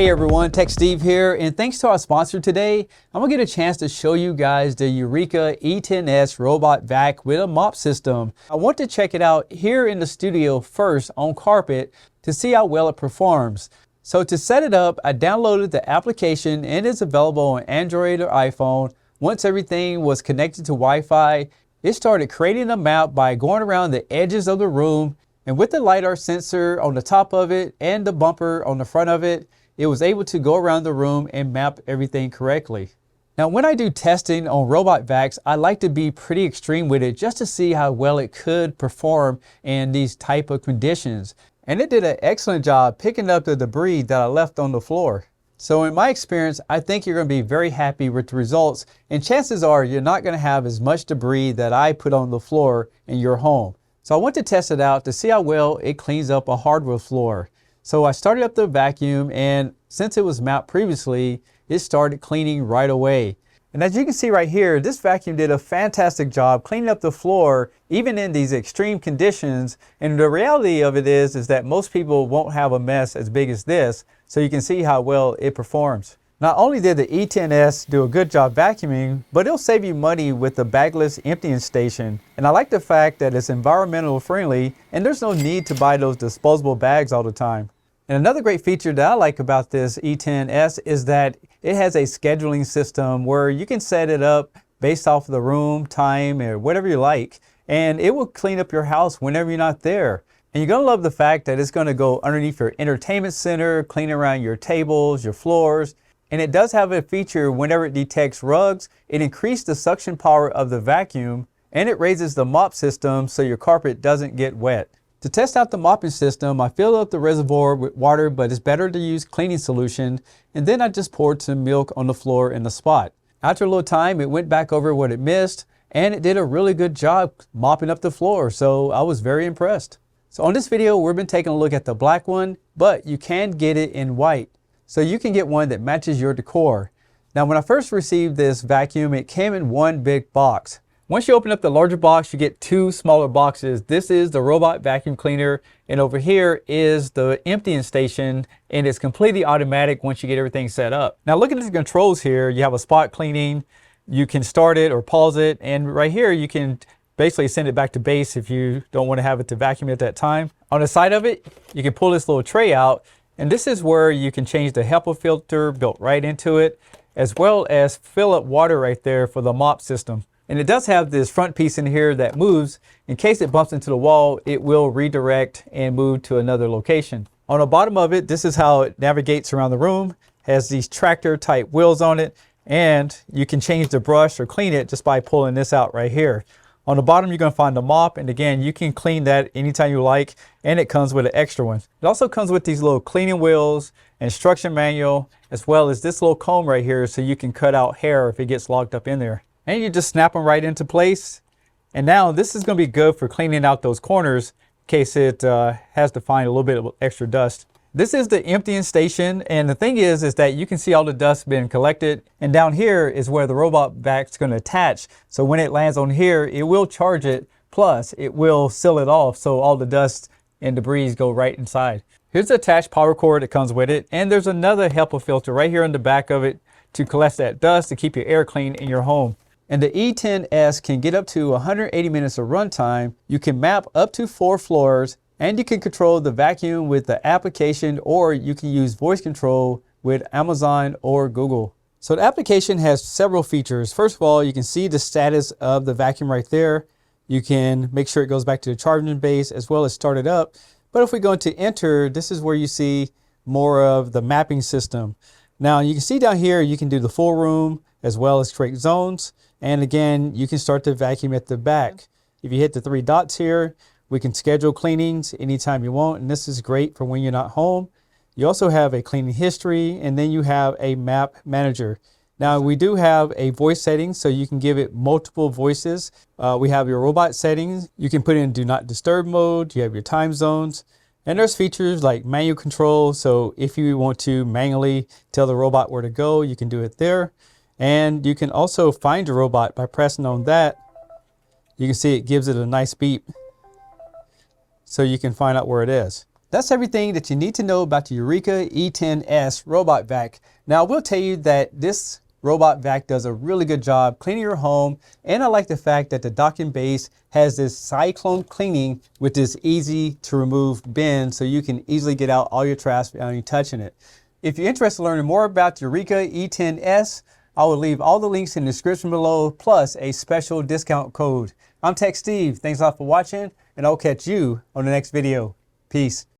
Hey everyone, Tech Steve here, and thanks to our sponsor today, I'm gonna get a chance to show you guys the Eureka E10s robot vac with a mop system. I want to check it out here in the studio first on carpet to see how well it performs. So to set it up, I downloaded the application and it's available on Android or iPhone. Once everything was connected to Wi-Fi, it started creating a map by going around the edges of the room, and with the LiDAR sensor on the top of it and the bumper on the front of it, it was able to go around the room and map everything correctly. Now, when I do testing on robot vacs, I like to be pretty extreme with it just to see how well it could perform in these type of conditions. And it did an excellent job picking up the debris that I left on the floor. So in my experience, I think you're going to be very happy with the results, and chances are you're not going to have as much debris that I put on the floor in your home. So I want to test it out to see how well it cleans up a hardwood floor. So I started up the vacuum, and since it was mapped previously, it started cleaning right away. And as you can see right here, this vacuum did a fantastic job cleaning up the floor, even in these extreme conditions. And the reality of it is that most people won't have a mess as big as this, so you can see how well it performs. Not only did the E10s do a good job vacuuming, but it'll save you money with the Bagless emptying station. And I like the fact that it's environmental friendly and there's no need to buy those disposable bags all the time. And another great feature that I like about this E10s is that it has a scheduling system where you can set it up based off of the room, time, or whatever you like, and it will clean up your house whenever you're not there. And you're gonna love the fact that it's gonna go underneath your entertainment center, clean around your tables, your floors. And it does have a feature whenever it detects rugs, it increases the suction power of the vacuum, and it raises the mop system so your carpet doesn't get wet. To test out the mopping system, I filled up the reservoir with water, but it's better to use cleaning solution, and then I just poured some milk on the floor in the spot. After a little time, it went back over what it missed, and it did a really good job mopping up the floor, so I was very impressed. So on this video, we've been taking a look at the black one, but you can get it in white. So you can get one that matches your decor. Now, when I first received this vacuum, it came in one big box. Once you open up the larger box, you get two smaller boxes. This is the robot vacuum cleaner, and over here is the emptying station, and it's completely automatic once you get everything set up. Now, looking at the controls here, you have a spot cleaning. You can start it or pause it, and right here you can basically send it back to base if you don't want to have it to vacuum at that time. On the side of it, you can pull this little tray out, and this is where you can change the HEPA filter built right into it, as well as fill up water right there for the mop system. And it does have this front piece in here that moves. In case it bumps into the wall, it will redirect and move to another location. On the bottom of it, this is how it navigates around the room. Has these tractor type wheels on it, and you can change the brush or clean it just by pulling this out right here. On the bottom, you're going to find the mop, and again, you can clean that anytime you like, and it comes with an extra one. It also comes with these little cleaning wheels, instruction manual, as well as this little comb right here so you can cut out hair if it gets locked up in there. And you just snap them right into place. And now this is going to be good for cleaning out those corners in case it has to find a little bit of extra dust. This is the emptying station, and the thing is that you can see all the dust being collected, and down here is where the robot vac's going to attach. So when it lands on here, it will charge it, plus it will seal it off so all the dust and debris go right inside. Here's the attached power cord that comes with it, and there's another HEPA filter right here on the back of it to collect that dust to keep your air clean in your home. And the E10s can get up to 180 minutes of runtime. You can map up to 4 floors, and you can control the vacuum with the application, or you can use voice control with Amazon or Google. So the application has several features. First of all, you can see the status of the vacuum right there. You can make sure it goes back to the charging base as well as start it up. But if we go into enter, this is where you see more of the mapping system. Now you can see down here, you can do the full room as well as create zones. And again, you can start the vacuum at the back. If you hit the 3 dots here, we can schedule cleanings anytime you want, and this is great for when you're not home. You also have a cleaning history, and then you have a map manager. Now we do have a voice setting, so you can give it multiple voices. We have your robot settings. You can put in do not disturb mode. You have your time zones, and there's features like manual control. So if you want to manually tell the robot where to go, you can do it there. And you can also find your robot by pressing on that. You can see it gives it a nice beep, so you can find out where it is. That's everything that you need to know about the Eureka E10s robot vac. Now I will tell you that this robot vac does a really good job cleaning your home, and I like the fact that the docking base has this cyclone cleaning with this easy to remove bin, so you can easily get out all your trash without even touching it. If you're interested in learning more about the Eureka E10s, I will leave all the links in the description below, plus a special discount code. I'm Tech Steve. Thanks a lot for watching, and I'll catch you on the next video. Peace.